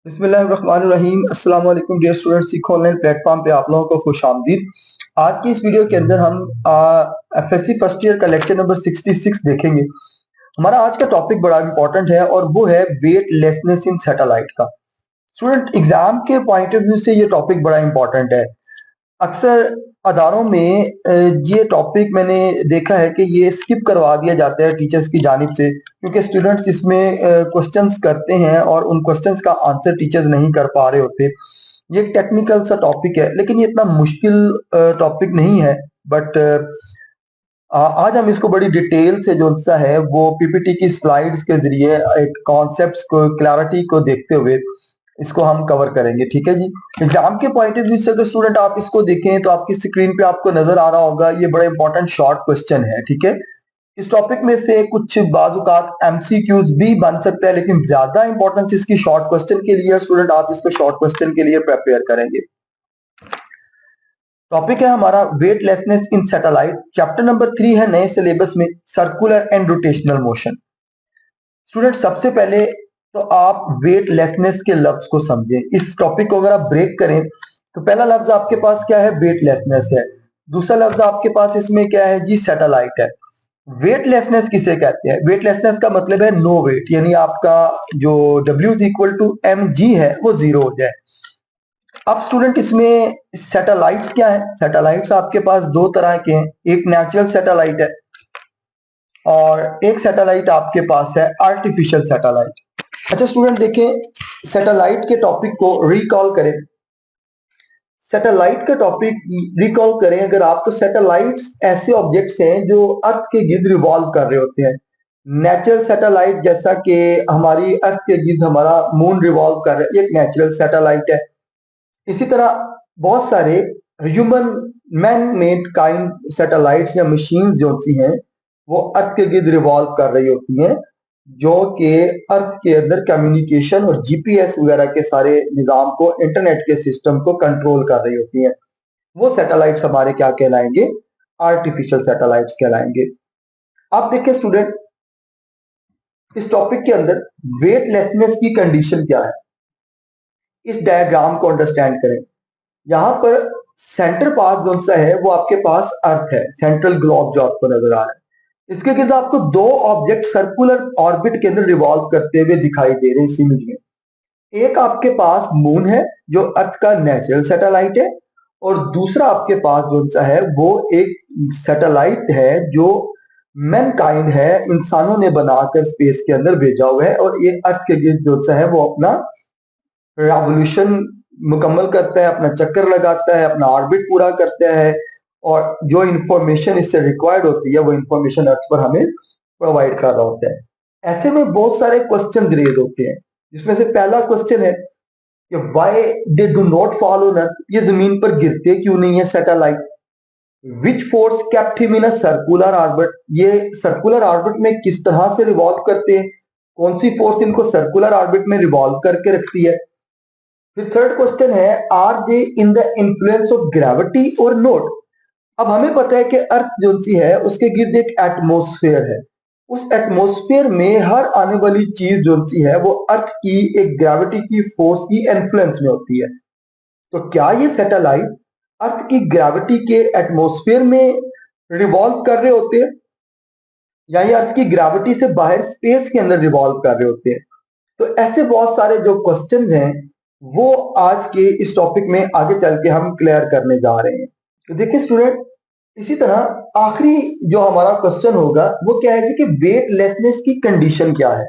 बिस्मिल्लाहिर्रहमानिर्रहीम। अस्सलाम वालेकुम डियर स्टूडेंट्स, सीखो ऑनलाइन प्लेटफॉर्म पे आप लोगों को खुशामदीद। आज की इस वीडियो के अंदर हम एफएससी फर्स्ट ईयर का लेक्चर नंबर 66 देखेंगे। हमारा आज का टॉपिक बड़ा इंपॉर्टेंट है और वो है वेटलेसनेस इन सैटेलाइट का। स्टूडेंट एग्जाम के पॉइंट ऑफ व्यू से ये टॉपिक बड़ा इंपॉर्टेंट है। अक्सर अदारों में ये टॉपिक मैंने देखा है कि ये स्किप करवा दिया जाता है टीचर्स की जानिब से, क्योंकि स्टूडेंट्स इसमें क्वेश्चंस करते हैं और उन क्वेश्चंस का आंसर टीचर्स नहीं कर पा रहे होते। ये एक टेक्निकल सा टॉपिक है, लेकिन ये इतना मुश्किल टॉपिक नहीं है। बट आज हम इसको बड़ी डिटेल से जो सा है वो पीपीटी की स्लाइड्स के जरिए एक कॉन्सेप्ट्स को क्लैरिटी को देखते हुए इसको हम कवर करेंगे। ठीक है जी। एग्जाम के पॉइंट ऑफ व्यू से अगर स्टूडेंट आप इसको देखें तो आपकी स्क्रीन पे आपको नजर आ रहा होगा, ये बड़ा इंपॉर्टेंट शॉर्ट क्वेश्चन है। ठीक है। इस टॉपिक में से कुछ बाजुकात एमसीक्यूज भी बन सकता है, लेकिन ज्यादा इंपॉर्टेंस इसकी शॉर्ट क्वेश्चन के लिए। स्टूडेंट आप इसको शॉर्ट क्वेश्चन के लिए प्रिपेयर करेंगे। टॉपिक है हमारा वेटलेसनेस इन सैटेलाइट। चैप्टर नंबर 3 है नए सिलेबस में, circular and rotational motion. Student सबसे पहले तो आप वेटलेसनेस के लफ्ज को समझें। इस टॉपिक को अगर आप ब्रेक करें तो पहला लफ्ज आपके पास क्या है? वेटलेसनेस है। दूसरा लफ्ज आपके पास इसमें क्या है जी? सैटेलाइट है। वेटलेसनेस किसे कहते हैं? वेटलेसनेस का मतलब है नो वेट, यानी आपका जो W is equal to M G है वो जीरो हो जाए। अब स्टूडेंट इसमें सैटेलाइट्स क्या है? सैटेलाइट्स आपके पास दो तरह के हैं, एक नेचुरल सैटेलाइट है और एक सैटेलाइट आपके पास है आर्टिफिशियल सैटेलाइट। अच्छा स्टूडेंट देखें, सैटेलाइट के टॉपिक को रिकॉल करें। सैटेलाइट का टॉपिक रिकॉल करें अगर आप, तो सैटेलाइट्स ऐसे ऑब्जेक्ट्स हैं जो अर्थ के गिर्द रिवॉल्व कर रहे होते हैं। नेचुरल सैटेलाइट, जैसा कि हमारी अर्थ के गिर्द हमारा मून रिवॉल्व कर रहा है, एक नेचुरल सैटेलाइट है। इसी तरह बहुत सारे human man made kind satellites या मशीन जो सी हैं वो अर्थ के गिर्द रिवॉल्व कर रही होती हैं, जो कि अर्थ के अंदर कम्युनिकेशन और जीपीएस वगैरह के सारे निजाम को, इंटरनेट के सिस्टम को कंट्रोल कर रही होती हैं। वो सैटेलाइट्स हमारे क्या कहलाएंगे? आर्टिफिशियल सैटेलाइट्स कहलाएंगे। आप देखिए स्टूडेंट, इस टॉपिक के अंदर वेटलेसनेस की कंडीशन क्या है, इस डायग्राम को अंडरस्टैंड करें। यहां पर सेंटर पार्ट जो सा है वो आपके पास अर्थ है, सेंट्रल ग्लोब जो आपको नजर आ रहा है। इसके गिर्द आपको दो ऑब्जेक्ट सर्कुलर ऑर्बिट के अंदर रिवॉल्व करते हुए दिखाई दे रहे हैं इस इमेज में। एक आपके पास मून है जो अर्थ का नेचुरल सैटेलाइट है, और दूसरा आपके पास जो सा है वो एक सैटेलाइट है जो मैनकाइंड है, इंसानों ने बनाकर स्पेस के अंदर भेजा हुआ है, और ये अर्थ के गिर्द जो सा है वो अपना रेवोल्यूशन मुकम्मल करता है, अपना चक्कर लगाता है, अपना ऑर्बिट पूरा करता है, और जो इंफॉर्मेशन इससे रिक्वायर्ड होती है वो इंफॉर्मेशन अर्थ पर हमें प्रोवाइड कर रहा होता है। ऐसे में बहुत सारे क्वेश्चन रेज होते हैं, जिसमें से पहला क्वेश्चन है कि why they do not fall on earth, ये जमीन पर गिरते क्यों नहीं है satellite. Which force kept him in a circular orbit, ये सर्कुलर ऑर्बिट में किस तरह से रिवॉल्व करते हैं, कौन सी फोर्स इनको सर्कुलर ऑर्बिट में रिवॉल्व करके रखती है। फिर थर्ड क्वेश्चन है, are they in the influence of gravity और नोट। अब हमें पता है कि अर्थ जो सी है उसके गिर्द एक एटमोस्फेयर है, उस एटमोस्फेयर में हर आने वाली चीज जो सी है वो अर्थ की एक ग्रेविटी की फोर्स की इन्फ्लुएंस में होती है। तो क्या ये सैटेलाइट अर्थ की ग्रेविटी के एटमोस्फेयर में रिवॉल्व कर रहे होते हैं, या ये अर्थ की ग्रेविटी से बाहर स्पेस के अंदर रिवॉल्व कर रहे होते हैं? तो ऐसे बहुत सारे जो क्वेश्चंस हैं वो आज के इस टॉपिक में आगे चल के हम क्लियर करने जा रहे हैं। तो देखिए स्टूडेंट, इसी तरह आखिरी जो हमारा क्वेश्चन होगा वो क्या है जी, कि वेटलेसनेस की कंडीशन क्या है।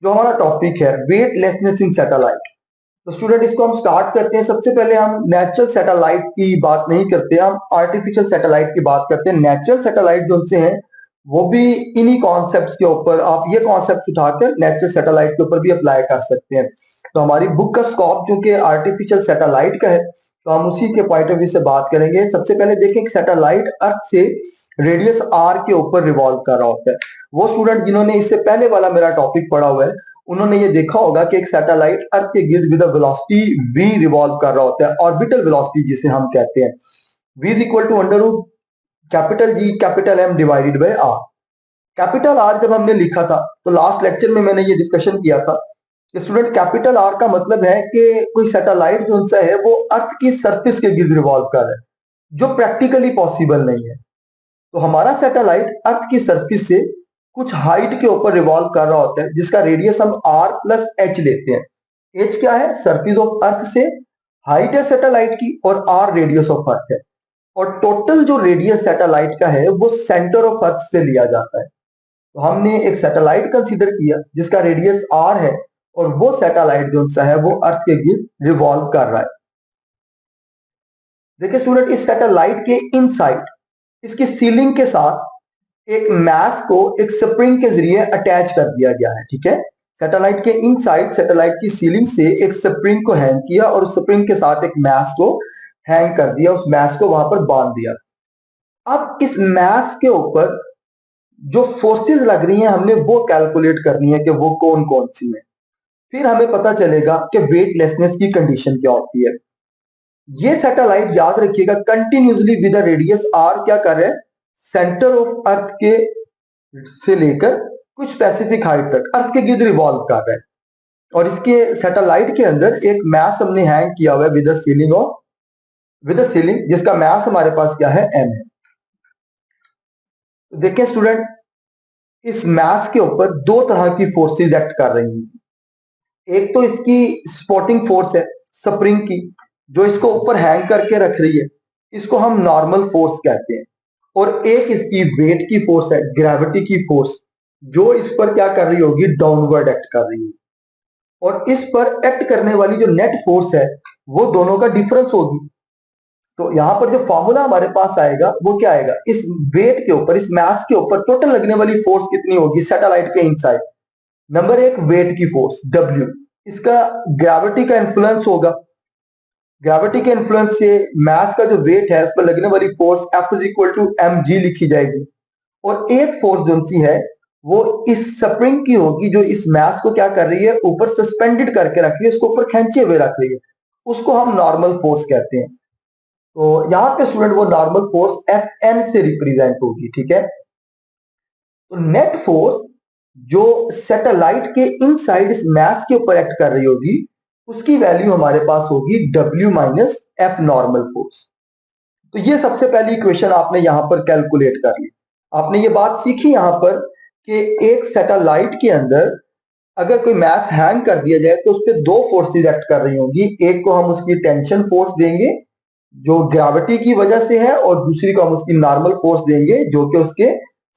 जो हमारा टॉपिक है वेटलेसनेस इन सैटेलाइट। तो स्टूडेंट इसको हम स्टार्ट करते हैं। सबसे पहले हम नेचुरल सैटेलाइट की बात नहीं करते, हम आर्टिफिशियल सैटेलाइट की बात करते हैं। नेचुरल सैटेलाइट जो उनसे हैं वो भी इन्हीं कॉन्सेप्ट्स के ऊपर, आप ये कॉन्सेप्ट उठाकर नेचुरल सैटेलाइट के ऊपर भी अप्लाई कर सकते हैं। तो हमारी बुक का स्कोप जो कि आर्टिफिशियल सैटेलाइट का है, तो हम उसी के पॉइंट ऑफ व्यू से बात करेंगे। सबसे पहले देखें, सैटेलाइट अर्थ से रेडियस आर के ऊपर रिवॉल्व कर रहा होता है। वो स्टूडेंट जिन्होंने इससे पहले वाला मेरा टॉपिक पढ़ा हुआ है उन्होंने ये देखा होगा कि एक सैटेलाइट अर्थ के गिर्द विद वेलोसिटी v रिवॉल्व कर रहा होता है, ऑर्बिटल वेलोसिटी जिसे हम कहते हैं। v is equal to under root capital G capital M divided by r। Capital R जब हमने लिखा था तो लास्ट लेक्चर में मैंने ये डिस्कशन किया था कि स्टूडेंट कैपिटल आर का मतलब है कि कोई सैटेलाइट जो सा है वो अर्थ की सरफेस के गिर्द रिवॉल्व कर रहा है, जो प्रैक्टिकली पॉसिबल नहीं है। तो हमारा सैटेलाइट अर्थ की सरफेस से कुछ हाइट के ऊपर रिवॉल्व कर रहा होता है, जिसका रेडियस हम आर प्लस एच लेते हैं। एच क्या है? सरफेस ऑफ अर्थ से हाइट है सैटेलाइट की, और आर रेडियस ऑफ अर्थ है। और टोटल जो रेडियस सैटेलाइट का है वो सेंटर ऑफ अर्थ से लिया जाता है। तो हमने एक सैटेलाइट कंसीडर किया जिसका रेडियस आर है, और वो सैटेलाइट जो सा है वो अर्थ के गिर्द रिवॉल्व कर रहा है। देखिए स्टूडेंट, इस सैटेलाइट के इनसाइड इसकी सीलिंग के साथ एक मैस को एक स्प्रिंग के जरिए अटैच कर दिया गया है। ठीक है, सैटेलाइट के इनसाइड सैटेलाइट की सीलिंग से एक स्प्रिंग को हैंग किया, और उस स्प्रिंग के साथ एक मैस को हैंग कर दिया, उस मैस को वहां पर बांध दिया। अब इस मैस के ऊपर जो फोर्सेस लग रही हैं हमने वो कैलकुलेट करनी है कि वो कौन कौन सी है। फिर हमें पता चलेगा कि वेटलेसनेस की कंडीशन क्या होती है। ये सैटेलाइट याद रखिएगा कंटिन्यूसली विद रेडियस आर क्या कर रहा है? सेंटर ऑफ अर्थ के से लेकर कुछ स्पेसिफिक हाइट तक अर्थ के गिर्द रिवॉल्व कर रहा है। और इसके सैटेलाइट के अंदर एक मैस हमने हैंग किया हुआ है विद सीलिंग जिसका मैस हमारे पास क्या है? एम है। तो देखिए स्टूडेंट, इस मैस के ऊपर दो तरह की फोर्सेस एक्ट कर रही हैं। एक तो इसकी सपोर्टिंग फोर्स है स्प्रिंग की, जो इसको ऊपर हैंग करके रख रही है, इसको हम नॉर्मल फोर्स कहते हैं। और एक इसकी वेट की फोर्स है, ग्रेविटी की फोर्स, जो इस पर क्या कर रही होगी? डाउनवर्ड एक्ट कर रही होगी। और इस पर एक्ट करने वाली जो नेट फोर्स है वो दोनों का डिफरेंस होगी। तो यहां पर जो फॉर्मूला हमारे पास आएगा वो क्या आएगा? इस वेट के ऊपर, इस मास के ऊपर टोटल लगने वाली फोर्स कितनी होगी सैटेलाइट के इनसाइड? नंबर एक, वेट की फोर्स W, इसका ग्रेविटी का इन्फ्लुएंस होगा। ग्रेविटी के इन्फ्लुएंस से मास का जो वेट है उस पर लगने वाली force F is equal to mg लिखी जाएगी। और एक फोर्स जो सी है वो इस स्प्रिंग की होगी, जो इस मास को क्या कर रही है? ऊपर सस्पेंडेड करके रख रही है, इसको ऊपर खींचे हुए रख रही है, उसको हम नॉर्मल फोर्स कहते हैं। तो यहाँ पे स्टूडेंट वो नॉर्मल फोर्स Fn से रिप्रेजेंट होगी। ठीक है, तो नेट फोर्स जो सैटेलाइट के इनसाइड इस मैस के ऊपर एक्ट कर रही होगी उसकी वैल्यू हमारे पास होगी W minus F normal force. तो ये सबसे पहली इक्वेशन आपने यहां पर कैलकुलेट कर ली। आपने ये बात सीखी यहां पर कि एक सैटेलाइट के अंदर अगर कोई मैस हैंग कर दिया जाए तो उस पर दो फोर्सेस एक्ट कर रही होंगी। एक को हम उसकी टेंशन फोर्स देंगे जो ग्रेविटी की वजह से है, और दूसरी को हम उसकी नॉर्मल फोर्स देंगे जो कि उसके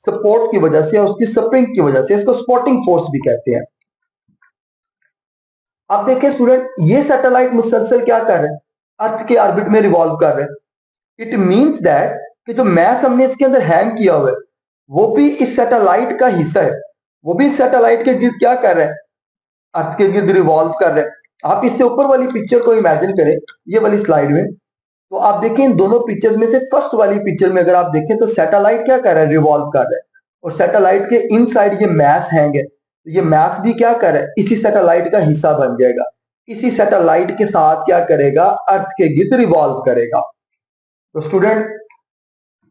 सपोर्ट की वजह से, उसकी स्प्रिंग की वजह से। इसको सपोर्टिंग फोर्स भी कहते हैं। अब देखिए स्टूडेंट, ये सैटेलाइट मुसलसल क्या कर रहे हैं? अर्थ के ऑर्बिट में रिवॉल्व कर रहे हैं। इट मींस दैट कि जो मैस हमने इसके अंदर हैंग किया हुआ है वो भी इस सैटेलाइट का हिस्सा है, वो भी इस सैटेलाइट के गिर्द क्या कर रहे हैं? अर्थ के गिर्द रिवॉल्व कर रहे हैं। आप इससे ऊपर वाली पिक्चर को इमेजिन करें, ये वाली स्लाइड में, तो आप देखें इन दोनों पिक्चर्स में से फर्स्ट वाली पिक्चर में अगर आप देखें तो सैटेलाइट क्या कर रहा है? रिवॉल्व कर रहा है। और सैटेलाइट के इनसाइड ये मैस हैंग है, तो ये मैस भी क्या कर रहा है? इसी सैटेलाइट का हिस्सा बन जाएगा, इसी सैटेलाइट के साथ क्या करेगा? अर्थ के गिर्द रिवॉल्व करेगा। तो स्टूडेंट,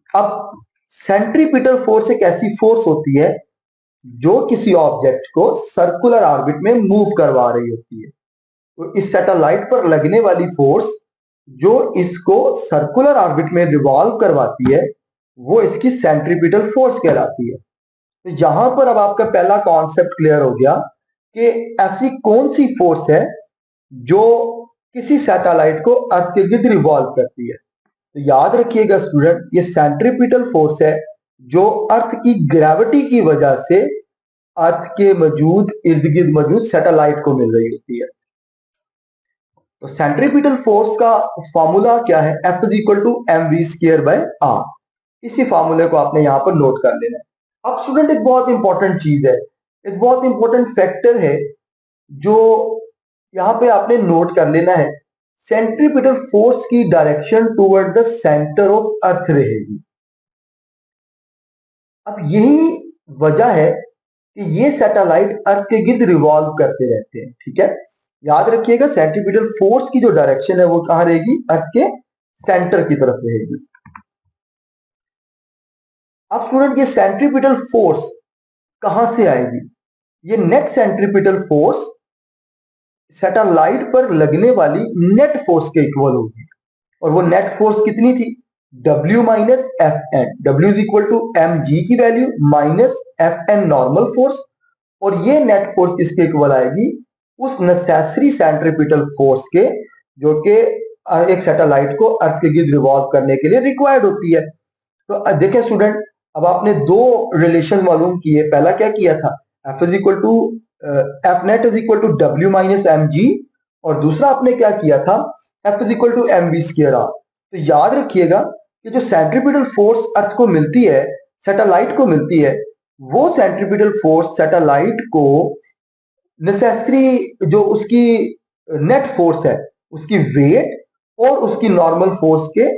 अब सेंट्रीपिटल फोर्स एक ऐसी फोर्स होती है जो किसी ऑब्जेक्ट को सर्कुलर ऑर्बिट में मूव करवा रही होती है। तो इस सैटेलाइट पर लगने वाली फोर्स जो इसको सर्कुलर ऑर्बिट में रिवॉल्व करवाती है वो इसकी सेंट्रीपिटल फोर्स कहलाती है। तो यहां पर अब आपका पहला कॉन्सेप्ट क्लियर हो गया कि ऐसी कौन सी फोर्स है जो किसी सैटेलाइट को अर्थ के गिर्द रिवॉल्व करती है। तो याद रखिएगा स्टूडेंट, ये सेंट्रीपिटल फोर्स है जो अर्थ की ग्रेविटी की वजह से अर्थ के मौजूद इर्द गिर्द मौजूद सैटेलाइट को मिल रही होती है। तो सेंट्रीपिटल फोर्स का फॉर्मूला क्या है? F is equal to M V square by R. इसी फॉर्मूले को आपने यहां पर नोट कर लेना है। अब स्टूडेंट, एक बहुत इंपॉर्टेंट चीज है, एक बहुत इंपॉर्टेंट फैक्टर है जो यहां पे आपने नोट कर लेना है। सेंट्रीपिटल फोर्स की direction toward the centre of earth रहेगी। अब यही वजह है कि ये सैटेलाइट अर्थ के गिर्द रिवॉल्व करते रहते हैं। ठीक है, याद रखिएगा सेंट्रीपिटल फोर्स की जो डायरेक्शन है वो कहां रहेगी? अर्थ के सेंटर की तरफ रहेगी। अब स्टूडेंट, ये सेंट्रीपिटल फोर्स कहां से आएगी? ये नेट सेंट्रीपिटल फोर्स सैटेलाइट पर लगने वाली नेट फोर्स के इक्वल होगी। और वो नेट फोर्स कितनी थी? W minus F N. W is equal to M G की value minus F N normal force. और ये नेट फोर्स किसके इक्वल आएगी? उस नेसेसरी सेंट्रीपिटल फोर्स के, जो कि एक सैटेलाइट को अर्थ के गिर्द रिवॉल्व करने के लिए रिक्वायर्ड होती है। तो देखें स्टूडेंट, अब आपने दो रिलेशन मालूम किए। पहला क्या किया था? F is equal to F net is equal to W minus M G. और दूसरा आपने क्या किया था? F is equal to M V square R. तो याद रखिएगा कि जो सेंट्रीपिटल फोर्स अर्थ को मिलती है, सैटेलाइट को मिलती है, वो सेंट्रीपिटल फोर्स सैटेलाइट को नेसेसरी जो उसकी नेट फोर्स है, उसकी वेट और उसकी नॉर्मल फोर्स के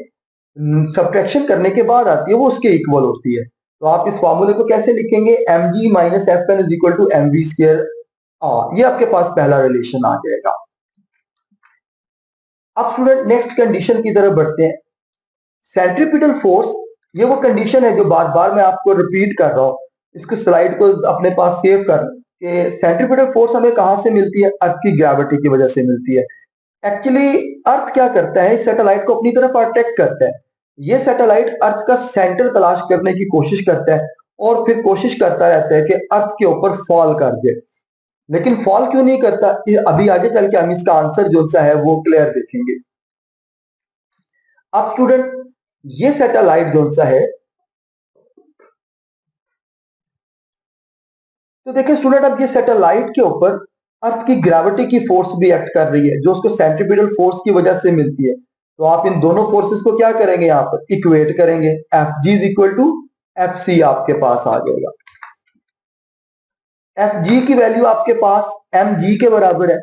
सब्ट्रैक्शन करने के बाद आती है, वो उसके इक्वल होती है। तो आप इस फॉर्मूले को कैसे लिखेंगे? M G minus F N is equal to M V square R. ये आपके पास पहला रिलेशन आ जाएगा। अब स्टूडेंट नेक्स्ट कंडीशन की तरफ बढ़ते हैं। सेंट्रीपिटल फोर्स, ये वो कंडीशन है जो बार बार मैं आपको रिपीट कर रहा हूं, इसको स्लाइड को अपने पास सेव कर कि सेंट्रीपिटल फोर्स हमें कहां से मिलती है? अर्थ की ग्रेविटी की वजह से मिलती है। एक्चुअली अर्थ क्या करता है? इस सैटेलाइट को अपनी तरफ अट्रैक्ट करता है। ये सैटेलाइट अर्थ का सेंटर तलाश करने की कोशिश करता है और फिर कोशिश करता रहता है कि अर्थ के ऊपर फॉल कर दे। लेकिन फॉल क्यों नहीं करता? अभी आगे चल के हम इसका आंसर जो सा है वो क्लियर देखेंगे। अब स्टूडेंट, ये सैटेलाइट जो सा है, तो देखिए स्टूडेंट, अब ये सैटेलाइट के ऊपर अर्थ की ग्रेविटी की फोर्स भी एक्ट कर रही है, जो उसको सेंट्रीपिटल फोर्स की वजह से मिलती है। तो आप इन दोनों फोर्सेस को क्या करेंगे? यहाँ पर इक्वेट करेंगे। F G is equal to F C आपके पास आ जाएगा। एफ जी की वैल्यू आपके पास एम जी के बराबर है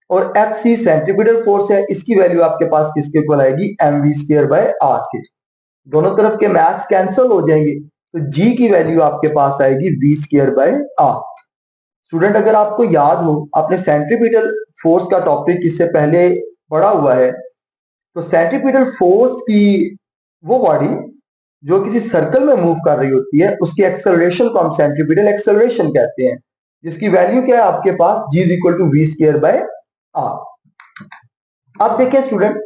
और एफ सी सेंट्रीपिटल फोर्स है, इसकी वैल्यू आपके पास किसके इक्वल आएगी? M V square by R के। दोनों तरफ के मैथ्स कैंसिल हो जाएंगे, तो जी की वैल्यू आपके पास आएगी V square by R. Student, अगर आपको याद हो, आपने सेंट्रीपिटल फोर्स का टॉपिक इससे पहले पढ़ा हुआ है, तो सेंट्रीपिटल फोर्स की वो बॉडी जो किसी सर्कल में मूव कर रही होती है, उसकी एक्सेलरेशन को हम सेंट्रीपिटल एक्सेलरेशन कहते हैं, जिसकी वैल्यू क्या है आपके पास? G is equal to v square by r. अब देखिए स्टूडेंट,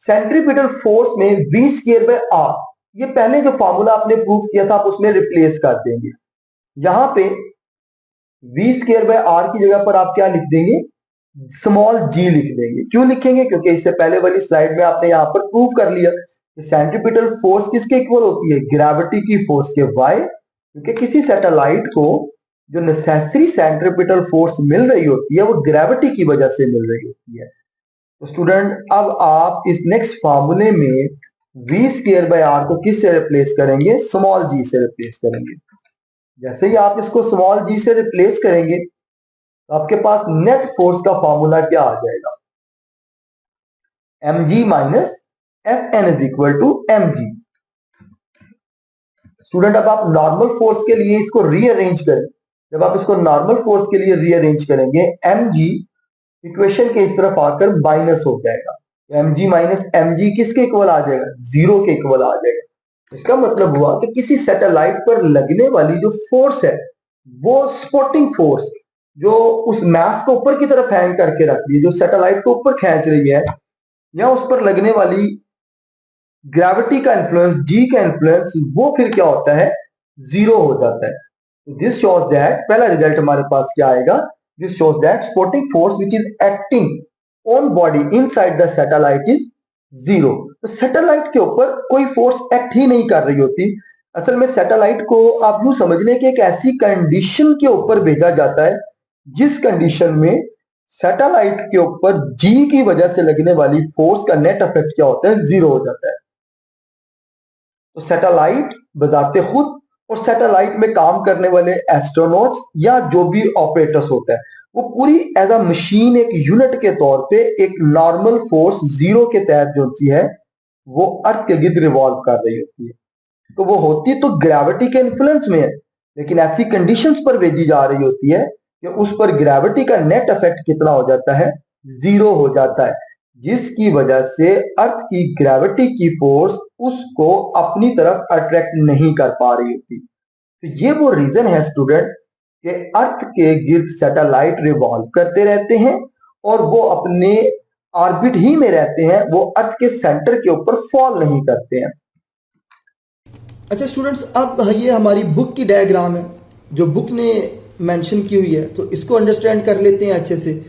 सेंट्रीपिटल फोर्स में वी स्क्वायर बाय आर, ये पहले जो फॉर्मूला आपने प्रूव किया था, आप उसमें रिप्लेस कर देंगे। यहां पे वी स्क्वायर बाय आर की जगह पर आप क्या लिख देंगे? स्मॉल जी लिख देंगे। क्यों लिखेंगे? क्योंकि इससे पहले वाली स्लाइड में आपने यहां पर प्रूव कर लिया कि सेंट्रीपिटल फोर्स किसके इक्वल होती है? ग्रेविटी की फोर्स के। वाई? क्योंकि किसी सैटेलाइट को जो नेसेसरी सेंट्रीपिटल फोर्स मिल रही होती है, वो ग्रेविटी की वजह से मिल रही होती है। तो स्टूडेंट, अब आप इस नेक्स्ट फॉर्मूले में वी स्क्वायर बाय आर को किस से रिप्लेस करेंगे? स्मॉल जी से रिप्लेस करेंगे। जैसे ही आप इसको स्मॉल जी से रिप्लेस करेंगे, तो आपके पास नेट फोर्स का फॉर्मूला क्या आ जाएगा? M G minus F N is equal to M G. Student, अब आप नॉर्मल फोर्स के लिए इसको रीअरेंज करें। जब आप इसको नॉर्मल फोर्स के लिए रीअरेंज करेंगे, एम जी इक्वेशन के इस तरफ आकर माइनस हो जाएगा। M G minus M G किसके इक्वल आ जाएगा? जीरो के इक्वल आ जाएगा। इसका मतलब हुआ कि किसी सैटेलाइट पर लगने वाली जो फोर्स है, वो सपोर्टिंग फोर्स जो उस मास को ऊपर की तरफ हैंग करके रख रही है, जो सैटेलाइट को ऊपर खींच रही है, या उस पर लगने वाली ग्रेविटी का इन्फ्लुएंस, जी का इन्फ्लुएंस, वो फिर क्या होता है? जीरो हो जाता है। दिस शोज दैट, पहला रिजल्ट हमारे पास क्या आएगा? This shows that supporting force which is acting on body inside the satellite is zero. तो सैटेलाइट के ऊपर कोई फोर्स एक्ट ही नहीं कर रही होती। असल में सैटेलाइट को आप यूं समझ लें कि एक ऐसी कंडीशन के ऊपर भेजा जाता है, जिस कंडीशन में सैटेलाइट के ऊपर जी की वजह से लगने वाली फोर्स का नेट इफेक्ट क्या होता है? जीरो हो जाता है। तो सैटेलाइट बजाते खुद और सैटेलाइट में काम करने वाले एस्ट्रोनॉट्स या जो भी ऑपरेटर्स होता है, वो पूरी एज अ मशीन, एक यूनिट के तौर पे एक नॉर्मल फोर्स जीरो के तहत जो सी है, वो अर्थ के गिर्द रिवॉल्व कर रही होती है। तो वो होती तो ग्रेविटी के इन्फ्लुएंस में है, लेकिन ऐसी कंडीशंस पर भेजी जा रही होती है कि उस पर ग्रेविटी का नेट इफेक्ट कितना हो जाता है? जीरो हो जाता है, जिसकी वजह से अर्थ की ग्रेविटी की फोर्स उसको अपनी तरफ अट्रैक्ट नहीं कर पा रही होती। तो ये वो रीजन है स्टूडेंट कि अर्थ के गिर्द सैटेलाइट रिवॉल्व करते रहते हैं और वो अपने ऑर्बिट ही में रहते हैं, वो अर्थ के सेंटर के ऊपर फॉल नहीं करते हैं। अच्छा स्टूडेंट्स, अब ये हमारी बुक की डायग्राम है जो बुक ने मेंशन की हुई है, तो इसको अंडरस्टैंड कर लेते हैं अच्छे से।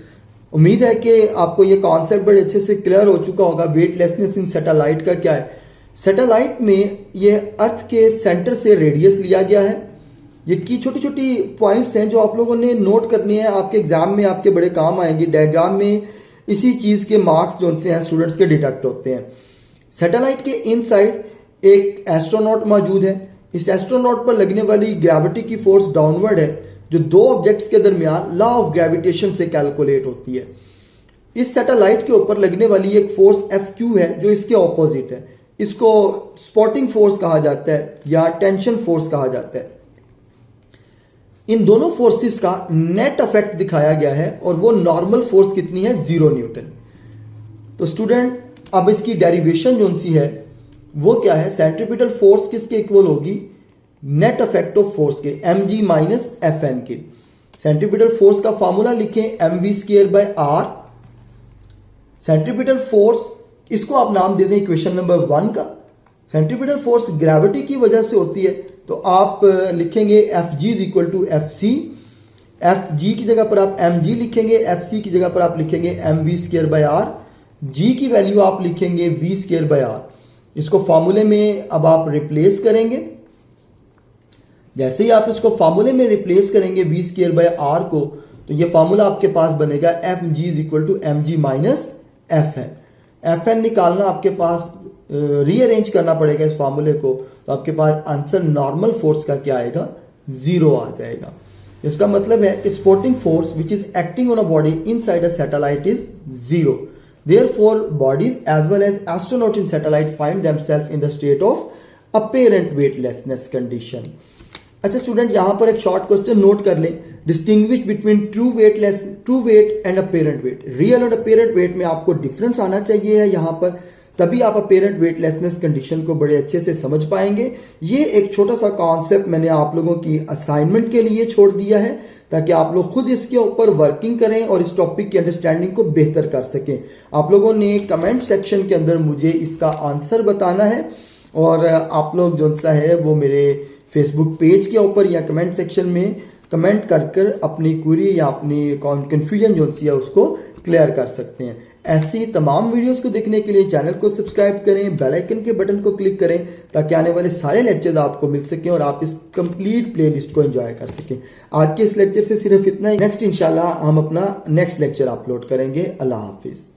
उम्मीद है कि आपको ये कॉन्सेप्ट बड़े अच्छे से क्लियर हो चुका होगा। वेटलेसनेस इन सैटेलाइट का क्या है। सैटेलाइट में ये अर्थ के सेंटर से रेडियस लिया गया है। ये की छोटी छोटी पॉइंट्स हैं जो आप लोगों ने नोट करनी है, आपके एग्जाम में आपके बड़े काम आएंगी। डायग्राम में इसी चीज़ के मार्क्स जो उनसे हैं स्टूडेंट्स के डिडक्ट होते हैं। सैटेलाइट के इनसाइड एक एस्ट्रोनॉट मौजूद है। इस एस्ट्रोनॉट पर लगने वाली ग्रेविटी की फोर्स डाउनवर्ड है, जो दो ऑब्जेक्ट्स के दरमियान लॉ ऑफ ग्रेविटेशन से कैलकुलेट होती है। इस सैटेलाइट के ऊपर लगने वाली एक फोर्स Fq है जो इसके ऑपोजिट है। इसको स्पॉटिंग फोर्स कहा जाता है या टेंशन फोर्स कहा जाता है। इन दोनों फोर्सेस का नेट इफेक्ट दिखाया गया है और वो नॉर्मल फोर्स कितनी है, 0 न्यूटन। तो स्टूडेंट अब इसकी डेरिवेशन जो सी है वो क्या है, सेंट्रीपिटल फोर्स किसके इक्वल होगी, नेट इफेक्ट ऑफ फोर्स के, mg माइनस Fn के। सेंट्रीपिटल फोर्स का फॉर्मूला लिखें mv²/r। सेंट्रीपिटल फोर्स इसको आप नाम दे दें इक्वेशन नंबर 1 का। सेंट्रीपिटल फोर्स ग्रेविटी की वजह से होती है, तो आप लिखेंगे Fg = Fc। Fg की जगह पर आप mg लिखेंगे, Fc की जगह पर आप लिखेंगे mv²/r। g की वैल्यू आप लिखेंगे v²/r। इसको फॉर्मूले में अब आप रिप्लेस करेंगे। जैसे ही आप इसको फॉर्मूले में रिप्लेस करेंगे v²/r को, तो ये फॉर्मूला आपके पास बनेगा Fg = mg minus Fn। Fn निकालना आपके पास रीअरेंज करना पड़ेगा इस फॉर्मूले को, तो आपके पास आंसर नॉर्मल फोर्स का क्या आएगा, 0 आ जाएगा। इसका मतलब है sporting force which is acting on a body inside a satellite is 0। Therefore, bodies as well as astronauts in satellite find themselves in the state of apparent weightlessness condition। अच्छा student, यहाँ पर एक शॉर्ट क्वेश्चन नोट कर लें। Distinguish between true weight and apparent weight. Real और apparent weight में आपको difference आना चाहिए है यहाँ पर, तभी आप अपेरेंट वेटलेसनेस कंडीशन को बड़े अच्छे से समझ पाएंगे। ये एक छोटा सा कॉन्सेप्ट मैंने आप लोगों की असाइनमेंट के लिए छोड़ दिया है, ताकि आप लोग खुद इसके ऊपर वर्किंग करें और इस टॉपिक की अंडरस्टैंडिंग को बेहतर कर सकें। आप लोगों ने कमेंट सेक्शन के अंदर मुझे इसका आंसर बताना है, और आप लोग जो सा है वो मेरे फेसबुक पेज के ऊपर या कमेंट सेक्शन में कमेंट कर अपनी क्वेरी या अपनी कन्फ्यूजन जो सी है उसको क्लियर कर सकते हैं। ऐसी तमाम वीडियोस को देखने के लिए चैनल को सब्सक्राइब करें, बेल आइकन के बटन को क्लिक करें, ताकि आने वाले सारे लेक्चर्स आपको मिल सकें और आप इस कंप्लीट प्लेलिस्ट को एंजॉय कर सकें। आज के इस लेक्चर से सिर्फ इतना ही। नेक्स्ट इंशाल्लाह हम अपना नेक्स्ट लेक्चर अपलोड करेंगे। अल्लाह हाफिज़।